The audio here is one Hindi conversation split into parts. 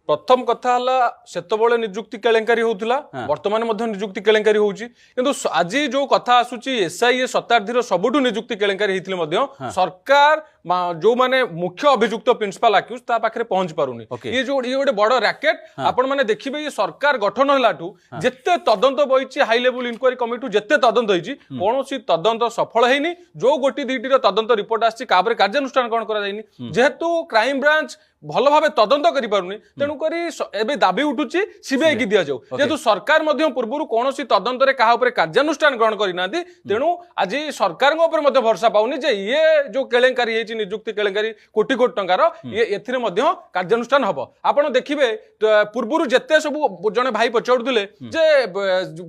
प्रथम कथा सेतबले निजुक्ति केलेंकारी होउथिला वर्तमान मध्ये निजुक्ति केलेंकारी होउची किंतु आज जो कथा आसुची एसआईए शताब्दीर सबुठु निजुक्ति केलेंकारी हेतिले मध्ये सरकार जो माने मुख्य अभियुक्त प्रिंसिपल अक्यूज ता पाखरे पहुंच पारुनी ये गोटे बड़ रैकेट आपण माने देखिबे ये सरकार गठन हलाठू जेते तदंत बइची हाई लेवल इंक्वायरी कमिटी जेते तदंत होईची कोनोसी तदंत सफल हेनी जो गोटी दीटी तदंत रिपोर्ट आछि काबरे कार्यानुष्ठान कोन करा जायनी जेहेतु क्राइम ब्रांच भल भाव तदंत करि पारुनी तेणु करी एबे दाबी उठुची सीबीआई की दिया जाऊ जेहेतु सरकार मध्य पूर्व कौन तदंत रे कहा ऊपर कार्यानुष्ठान ग्रहण करना तेणु आज सरकार ऊपर भरसा पाउनी जे ये जो केलेंकारी है निजुक्ति केलेंकारी कोटी कोटी टंकार ये एथिरे मध्य कार्यानुष्ठान हबो आपण देखिबे पूर्व जेते सब जने भाई पचाउथिले जे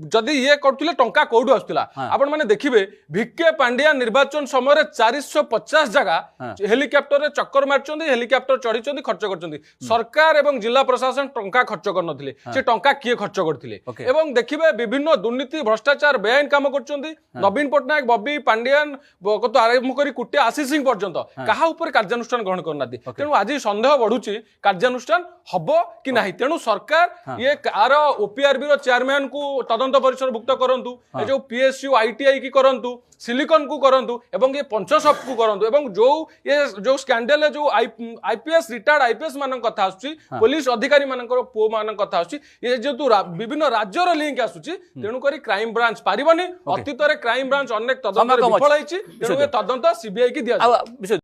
जदी ये करथिले टंका कोडू आस्तला आपण माने देखिबे भिके पांड्या निर्वाचन समय 450 जगह हेलिकॉप्टर रे चक्कर मारचोंदी हेलिकॉप्टर चढ़ी खर्च कर सरकार एवं जिला प्रशासन टंका खर्च करनथिले से टंका किए खर्च करथिले एवं देखिबे विभिन्न दुर्नीति भ्रष्टाचार बेआईन काम करचोंदी नवीन पटनायक बब्बी पांड्यान कत आरंभ करी कुटिया आशीष सिंह पर्यंत कहा ऊपर कार्यानुष्ठान ग्रहण करना तेणु आज संदेह बढ़ुची कार्यानुष्ठान हबो कि नाही तेणु सरकार ये आर ओपीआरबी रो चेयरमैन को तदंत परिसर भुक्त करंतु ए जो पीएसयू आईटीआई की करंतु सिलिकॉन को करंतु एवं ये पंचसप को करंतु एवं जो स्कैंडल है जो आईपीएस रिटायर्ड आईपीएस मान कथा आसुची पुलिस अधिकारी मानकर पुओ मान कथा आसुची ये जेतु विभिन्न राज्यर लिंक आसुची तेणु करी क्राइम ब्रांच पारिबनी अतीत रे क्राइम ब्रांच अनेक तदंत विफल होईची तेणु तदंत सीबीआई की दिया